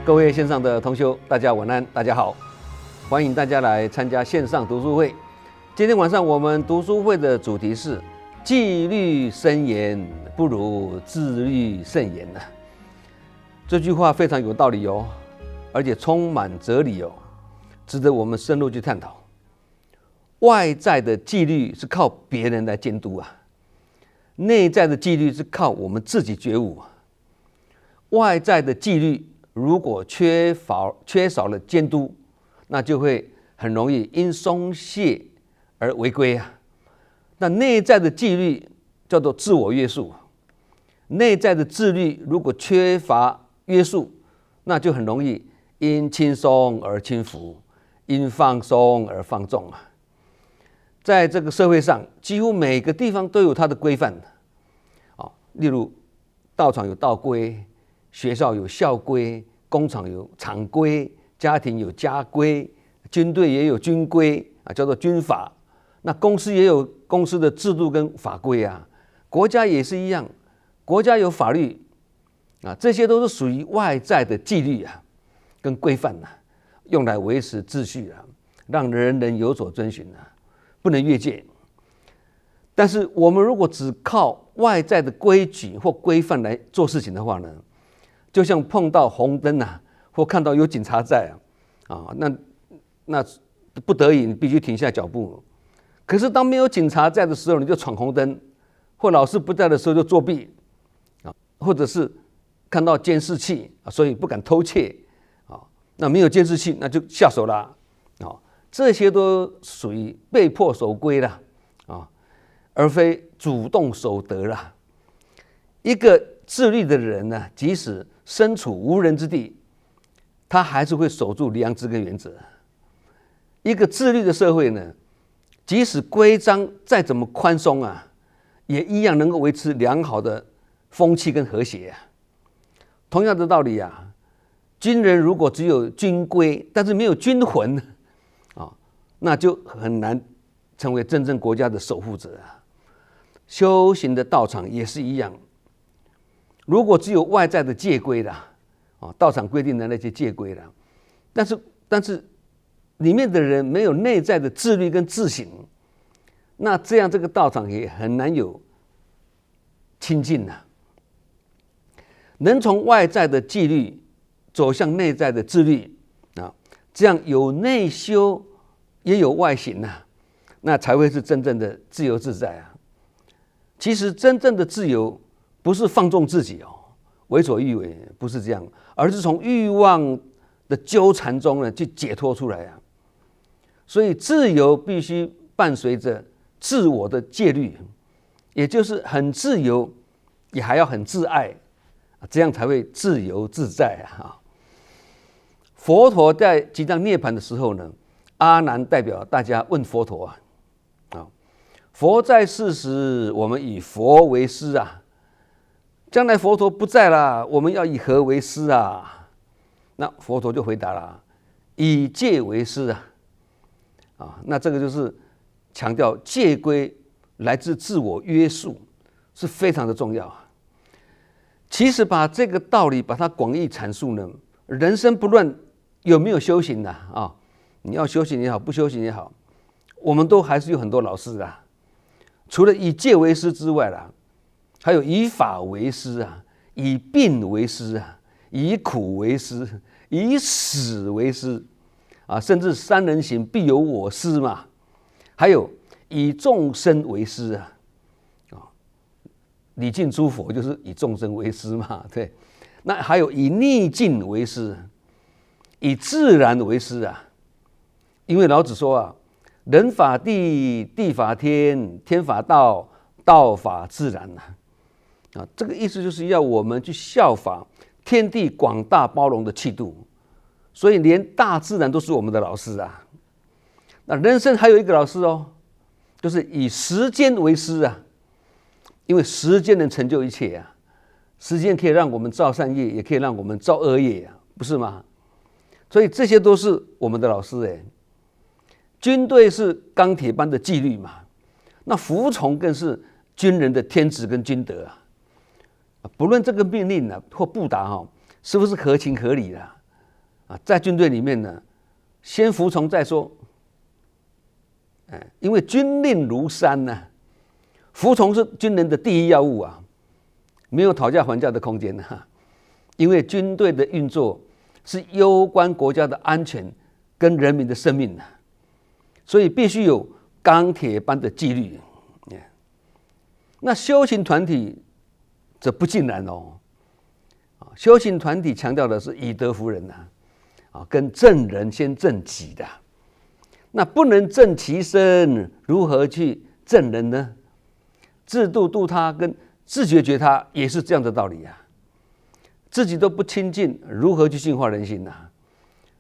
各位线上的同修，大家晚安，大家好，欢迎大家来参加线上读书会。今天晚上我们读书会的主题是纪律森严不如自律慎言啊。这句话非常有道理哦，而且充满哲理哦，值得我们深入去探讨。外在的纪律是靠别人来监督啊，内在的纪律是靠我们自己觉悟啊。外在的纪律如果缺少了监督，那就会很容易因松懈而违规啊。那内在的纪律叫做自我约束，内在的自律如果缺乏约束，那就很容易因轻松而轻浮，因放松而放纵啊。在这个社会上，几乎每个地方都有它的规范啊，例如道场有道规，学校有校规，工厂有厂规，家庭有家规，军队也有军规啊，叫做军法。那公司也有公司的制度跟法规啊，国家也是一样，国家有法律啊，这些都是属于外在的纪律啊，跟规范啊，用来维持秩序啊，让人人有所遵循啊，不能越界。但是我们如果只靠外在的规矩或规范来做事情的话呢，就像碰到红灯啊，或看到有警察在啊，那不得已你必须停下脚步。可是当没有警察在的时候，你就闯红灯，或老师不在的时候就作弊啊，或者是看到监视器啊，所以不敢偷窃啊。那没有监视器，那就下手啦啊。这些都属于被迫守规啦啊，而非主动守德啦。一个自律的人呢，即使身处无人之地，他还是会守住良知跟原则。一个自律的社会呢，即使规章再怎么宽松啊，也一样能够维持良好的风气跟和谐啊。同样的道理啊，军人如果只有军规，但是没有军魂啊，那就很难成为真正国家的守护者啊。修行的道场也是一样，如果只有外在的戒规啦，道场规定的那些戒规啦，但是里面的人没有内在的自律跟自省，那这样这个道场也很难有亲近啊。能从外在的纪律走向内在的自律啊，这样有内修也有外行啊，那才会是真正的自由自在啊。其实真正的自由不是放纵自己为所欲为，不是这样，而是从欲望的纠缠中呢去解脱出来啊。所以自由必须伴随着自我的戒律，也就是很自由，也还要很自爱，这样才会自由自在啊。佛陀在即将涅槃的时候呢，阿难代表大家问佛陀啊，佛在世时，我们以佛为师啊，将来佛陀不在了，我们要以何为师啊？那佛陀就回答了，以戒为师啊，那这个就是强调戒规来自自我约束，是非常的重要啊。其实把这个道理把它广义阐述呢，人生不论有没有修行啊，你要修行也好，不修行也好，我们都还是有很多老师啊。除了以戒为师之外啦，还有以法为师啊，以病为师啊，以苦为师，以死为师啊，甚至三人行必有我师嘛。还有以众生为师啊，礼敬诸佛就是以众生为师嘛，对。那还有以逆境为师，以自然为师啊。因为老子说啊，人法地，地法天，天法道，道法自然啊。这个意思就是要我们去效法天地广大包容的气度，所以连大自然都是我们的老师啊。那人生还有一个老师就是以时间为师啊，因为时间能成就一切啊，时间可以让我们造善业，也可以让我们造恶业啊，不是吗？所以这些都是我们的老师军队是钢铁般的纪律嘛，那服从更是军人的天职跟军德啊。不论这个命令或布达是不是合情合理的，在军队里面呢，先服从再说。因为军令如山呢，服从是军人的第一要务啊，没有讨价还价的空间啊。因为军队的运作是攸关国家的安全跟人民的生命啊，所以必须有钢铁般的纪律。那修行团体则不尽然哦。修行团体强调的是以德服人跟正人先正己的。那不能正其身，如何去正人呢？自度度他跟自觉觉他也是这样的道理啊。自己都不亲近，如何去净化人心呢？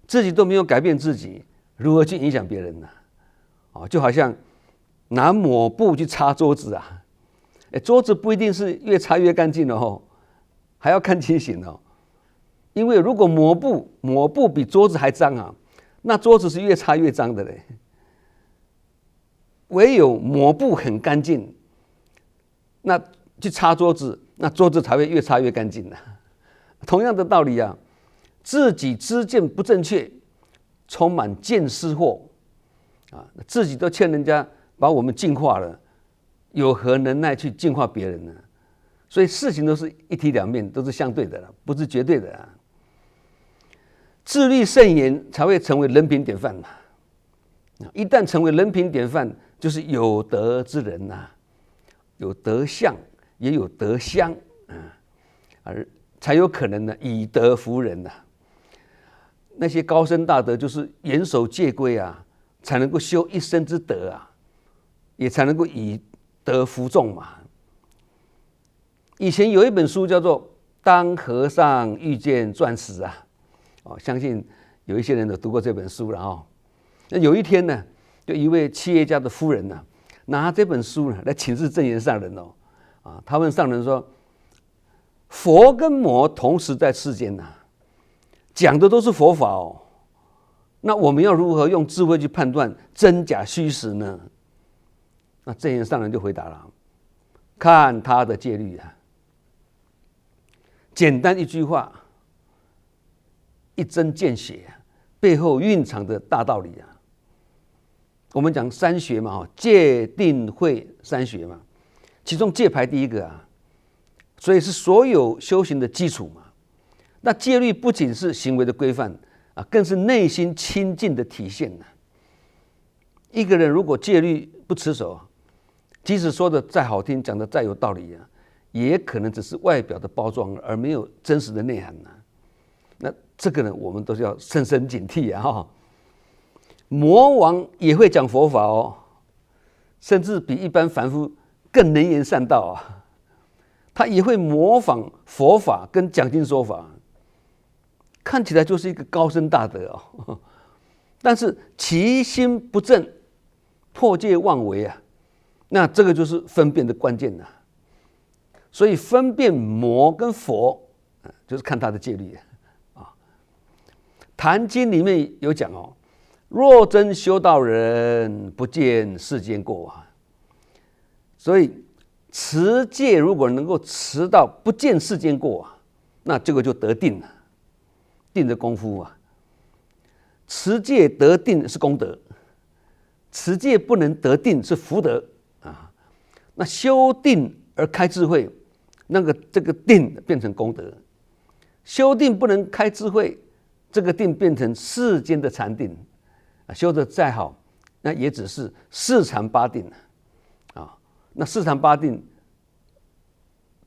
自己都没有改变自己，如何去影响别人呢？就好像拿抹布去擦桌子啊，桌子不一定是越擦越干净哦，还要看情形哦。因为如果抹布比桌子还脏啊，那桌子是越擦越脏的嘞。唯有抹布很干净，那去擦桌子，那桌子才会越擦越干净的。同样的道理啊，自己知见不正确，充满见思惑自己都欠人家把我们净化了，有何能耐去净化别人呢？所以事情都是一体两面，都是相对的了，不是绝对的啊。自律慎言才会成为人品典范嘛。一旦成为人品典范，就是有德之人呐，有德相也有德香而才有可能呢以德服人呐。那些高僧大德就是严守戒规啊，才能够修一生之德啊，也才能够以德服众嘛。以前有一本书叫做《当和尚遇见钻石》啊。相信有一些人都读过这本书了哦。那有一天呢，就一位企业家的夫人呢，拿这本书呢来请示证严上人哦。他问上人说：“佛跟魔同时在世间呐，讲的都是佛法哦。那我们要如何用智慧去判断真假虚实呢？”那证严上人就回答了：“看他的戒律啊。”简单一句话。一针见血背后蕴藏的大道理啊。我们讲三学嘛，戒定慧三学嘛，其中戒排第一个啊，所以是所有修行的基础嘛。那戒律不仅是行为的规范更是内心清净的体现一个人如果戒律不持守，即使说的再好听，讲的再有道理也可能只是外表的包装，而没有真实的内涵那这个呢，我们都是要深深警惕魔王也会讲佛法哦，甚至比一般凡夫更能言善道他也会模仿佛法跟讲经说法，看起来就是一个高深大德但是其心不正，破戒妄为那这个就是分辨的关键所以分辨魔跟佛就是看他的戒律坛经里面有讲若真修道人，不见世间过所以持戒如果能够持到不见世间过那这个就得定了，定的功夫持戒得定是功德，持戒不能得定是福德那修定而开智慧，这个定变成功德；修定不能开智慧，这个定变成世间的禅定修得再好，那也只是四禅八定那四禅八定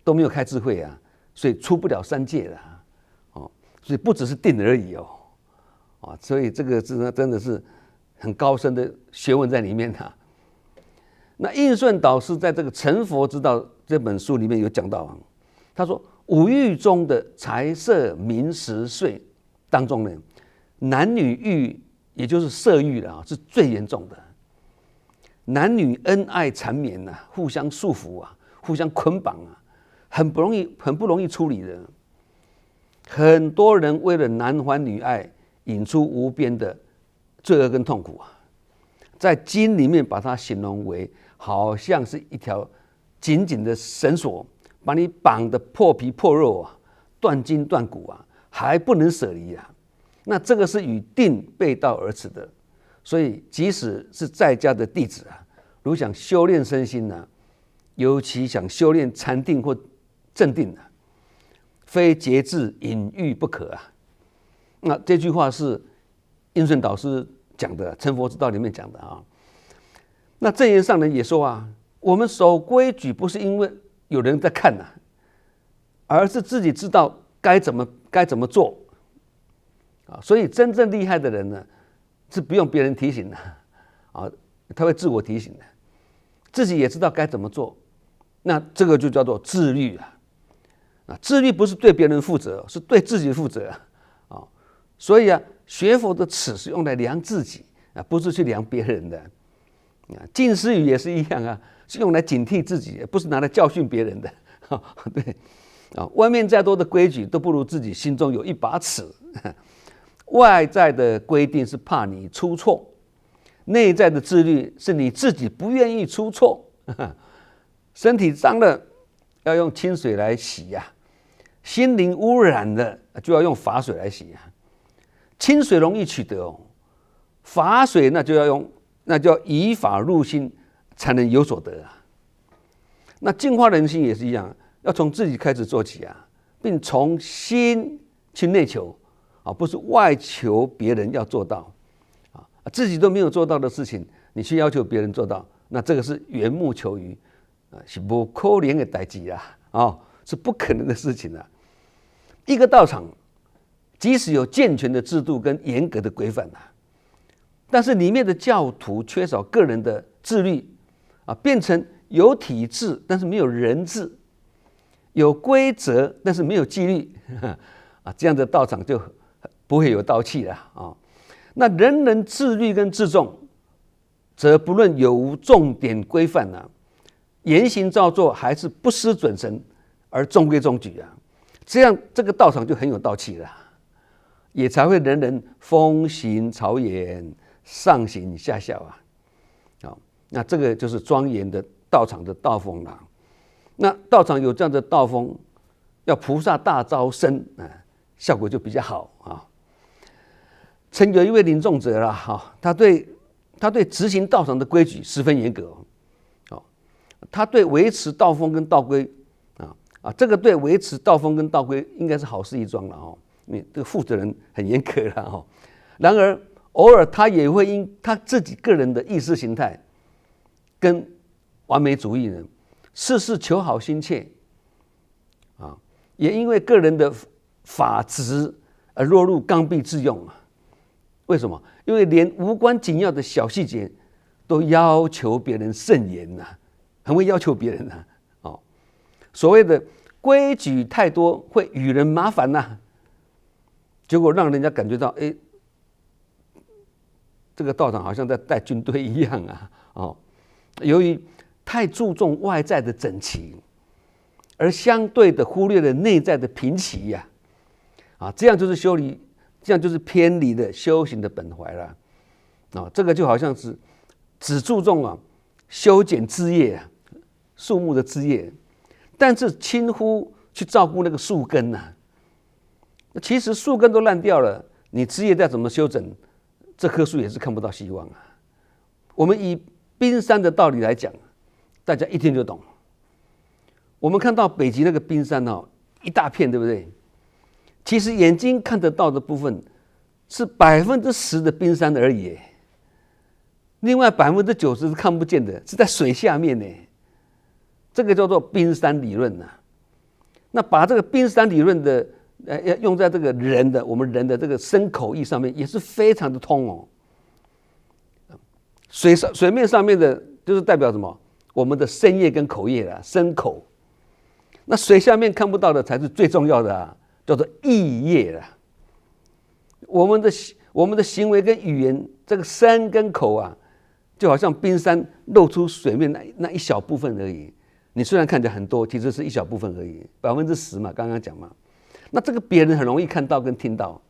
都没有开智慧所以出不了三界所以不只是定而已所以这个真的是很高深的学问在里面那印顺导师在这个《成佛之道》这本书里面有讲到他说五欲中的财色名食睡当中呢，男女欲也就是色欲是最严重的。男女恩爱缠绵互相束缚互相捆绑很不容易处理的。很多人为了男欢女爱，引出无边的罪恶跟痛苦在经里面把它形容为好像是一条紧紧的绳索，把你绑得破皮破肉断筋断骨还不能舍离那这个是与定背道而驰的。所以即使是在家的弟子啊，如想修炼身心啊，尤其想修炼禅定或正定啊，非节制隐喻不可啊。那这句话是印顺导师讲的，《成佛之道》里面讲的啊。那正言上人也说啊，我们守规矩不是因为有人在看啊，而是自己知道该怎么做啊。所以真正厉害的人呢，是不用别人提醒的啊，他会自我提醒的，自己也知道该怎么做。那这个就叫做自律啊。自律不是对别人负责，是对自己负责啊。所以啊，学佛的尺是用来量自己啊，不是去量别人的。近思语也是一样啊，是用来警惕自己，不是拿来教训别人的。对啊，外面再多的规矩都不如自己心中有一把尺。外在的规定是怕你出错，内在的自律是你自己不愿意出错。身体脏了要用清水来洗呀，心灵污染了就要用法水来洗呀。清水容易取得哦，法水那就要以法入心，才能有所得啊。那净化人心也是一样，要从自己开始做起啊，并从心去内求啊，不是外求别人要做到啊，自己都没有做到的事情，你去要求别人做到，那这个是缘木求鱼啊，是不可能的代志啦啊，是不可能的事情啊。一个道场，即使有健全的制度跟严格的规范啊，但是里面的教徒缺少个人的自律啊，变成有体制但是没有人治，有规则但是没有纪律啊，这样的道场就不会有道气了啊。那人人自律跟自重，则不论有无重点规范啊，言行照做还是不失准绳而中规中矩啊，这样这个道场就很有道气了，也才会人人风行草野，上行下效啊。好，那这个就是庄严的道场的道风啦。那道场有这样的道风，要菩萨大招生啊，效果就比较好啊。曾有一位领众者啦，哈，他对执行道场的规矩十分严格哦，他对维持道风跟道规这个对维持道风跟道规应该是好事一桩了哦，因为这个负责人很严格了哦。然而偶尔他也会因他自己个人的意识形态跟完美主义呢，事事求好心切啊，也因为个人的法执而落入刚愎自用啊。为什么？因为连无关紧要的小细节都要求别人甚严呐，很会要求别人呐。哦，所谓的规矩太多会与人麻烦呐，结果让人家感觉到，哎，这个道场好像在带军队一样啊。哦，由于太注重外在的整齐，而相对的忽略了内在的平齐呀。这样就是这样就是偏离了修行的本怀了啊！这个就好像是只注重修剪枝叶树木的枝叶，但是轻忽去照顾那个树根呐。其实树根都烂掉了，你枝叶再怎么修整，这棵树也是看不到希望啊。我们以冰山的道理来讲，大家一听就懂。我们看到北极那个冰山一大片，对不对？其实眼睛看得到的部分是10%的冰山而已，另外90%是看不见的，是在水下面呢。这个叫做冰山理论呐。那把这个冰山理论的要用在这个我们人的这个身口意上面，也是非常的通哦。水面上面的就是代表什么？我们的身业跟口业啦，身口。那水下面看不到的才是最重要的啊。叫做意业啦，我们的行为跟语言，这个身跟口就好像冰山露出水面那一小部分而已。你虽然看起来很多，其实是一小部分而已，10%嘛，刚刚讲嘛。那这个别人很容易看到跟听到，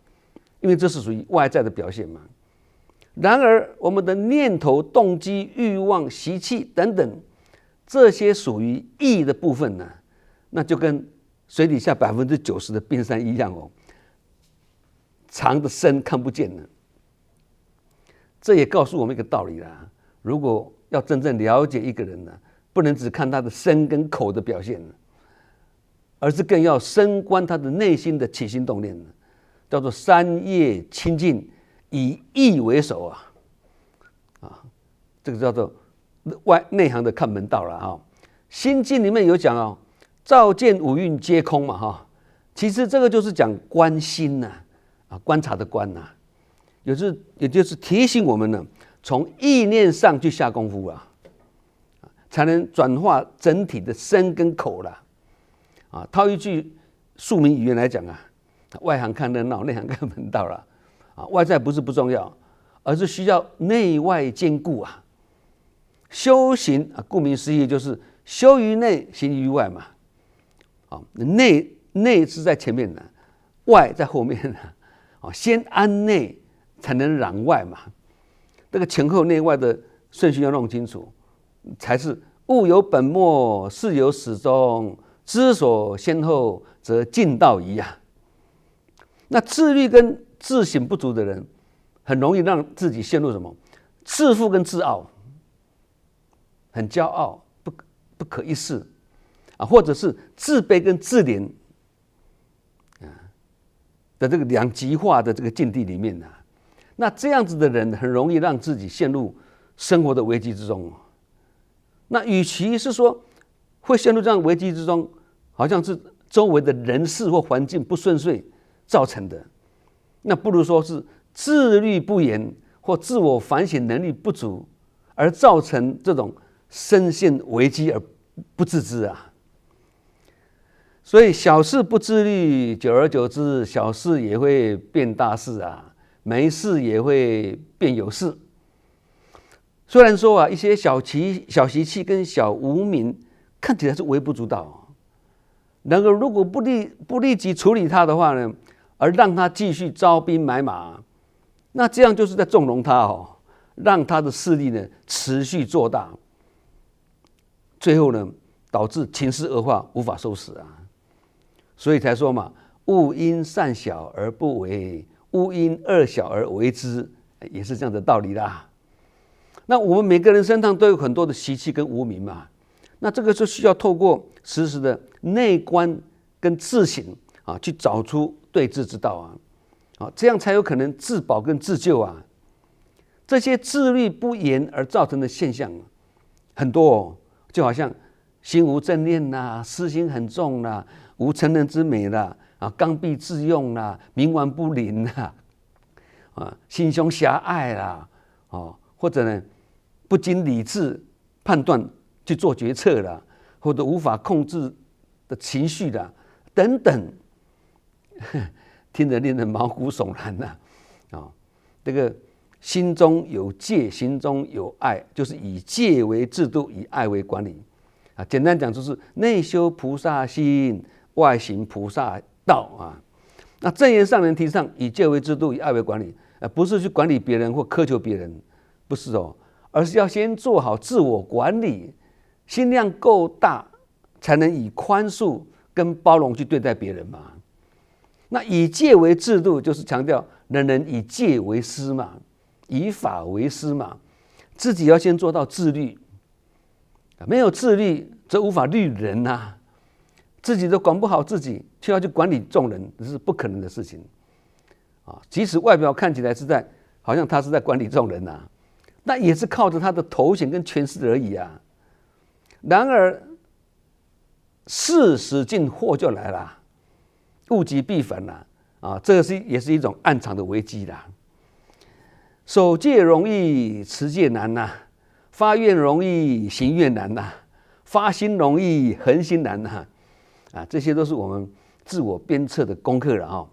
因为这是属于外在的表现嘛。然而我们的念头、动机、欲望、习气等等，这些属于意的部分呢，那就跟水底下90%的冰山一样哦，藏的深看不见了。这也告诉我们一个道理啦：如果要真正了解一个人呢，不能只看他的身跟口的表现，而是更要深观他的内心的起心动念，叫做三业清净，以义为首啊，这个叫做内行的看门道了啊。心经里面有讲哦，照见五蕴皆空嘛哈，其实这个就是讲观心呐，观察的观呐，也就是提醒我们呢，从意念上去下功夫啊，才能转化整体的身跟口啦。套一句庶民语言来讲啊，外行看热闹，内行看门道啦。外在不是不重要，而是需要内外兼顾啊。修行顾名思义就是修于内，行于外嘛。内是在前面的，外在后面的。先安内，才能攘外嘛。这个前后内外的顺序要弄清楚，才是物有本末，事有始终。知所先后，则近道矣啊。那自律跟自省不足的人，很容易让自己陷入什么？自负跟自傲，很骄傲，不可一世或者是自卑跟自怜的这个两极化的这个境地里面那这样子的人很容易让自己陷入生活的危机之中。那与其是说会陷入这样危机之中，好像是周围的人事或环境不顺遂造成的，那不如说是自律不严或自我反省能力不足，而造成这种深陷危机而不自知啊。所以小事不自律，久而久之，小事也会变大事啊，没事也会变有事。虽然说一些小习气跟小无明看起来是微不足道，然而如果不立即处理它的话呢，而让它继续招兵买马，那这样就是在纵容它让它的势力呢持续做大，最后呢导致情势恶化，无法收拾啊。所以才说嘛，勿因善小而不为，勿因恶小而为之，也是这样的道理啦。那我们每个人身上都有很多的习气跟无明嘛，那这个就需要透过时时的内观跟自省去找出对治之道这样才有可能自保跟自救啊。这些自律不严而造成的现象很多就好像心无正念啦，私心很重啦，无成人之美啦，刚愎自用啦，冥顽不灵啦，心胸狭隘啦，或者呢不经理智判断去做决策啦，或者无法控制的情绪啦，等等，听得令人毛骨悚然这个心中有戒，心中有爱，就是以戒为制度，以爱为管理简单讲就是内修菩萨心，外行菩萨道那正言上人提倡以戒为制度，以爱为管理，不是去管理别人或苛求别人，不是而是要先做好自我管理，心量够大，才能以宽恕跟包容去对待别人嘛。那以戒为制度，就是强调人人以戒为师嘛，以法为师嘛，自己要先做到自律，没有自律则无法律人自己都管不好自己，却要去管理众人，这是不可能的事情即使外表看起来好像他是在管理众人那也是靠着他的头衔跟权势而已然而事使尽祸就来了，物极必反这个也是一种暗藏的危机啦。守戒容易，持戒难发愿容易，行愿难发心容易，恒心难这些都是我们自我鞭策的功课了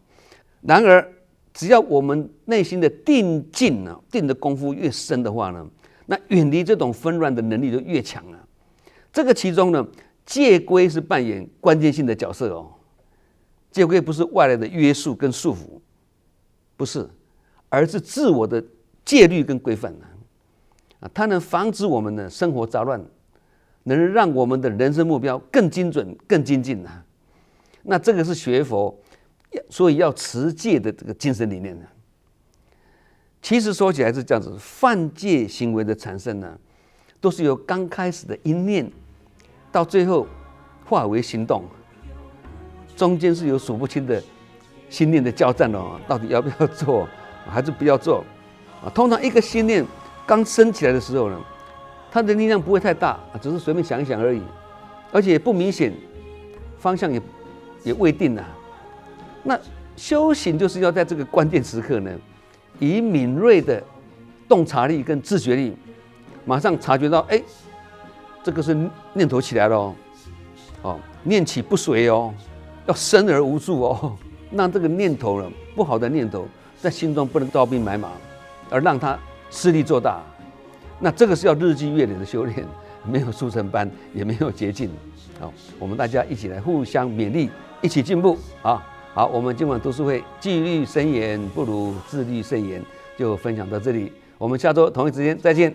然而只要我们内心的定境定的功夫越深的话呢，那远离这种纷乱的能力就越强这个其中呢，戒规是扮演关键性的角色戒规不是外来的约束跟束缚，不是，而是自我的戒律跟规范它能防止我们的生活杂乱，能让我们的人生目标更精准、更精进那这个是学佛所以要持戒的这个精神理念呢。其实说起来是这样子，犯戒行为的产生呢，都是由刚开始的一念，到最后化为行动，中间是有数不清的心念的交战哦，到底要不要做，还是不要做啊？通常一个心念刚升起来的时候呢，它的力量不会太大，只是随便想一想而已，而且也不明显，方向也未定啊。那修行就是要在这个关键时刻呢，以敏锐的洞察力跟自觉力，马上察觉到，哎，这个是念头起来了哦，念起不随哦，要生而无助哦，让这个念头呢，不好的念头在心中不能招兵买马，而让它势力做大。那这个是要日积月累的修炼，没有速成班，也没有捷径。好，我们大家一起来互相勉励，一起进步啊！好，我们今晚读书会纪律森严不如自律慎言，就分享到这里。我们下周同一时间再见。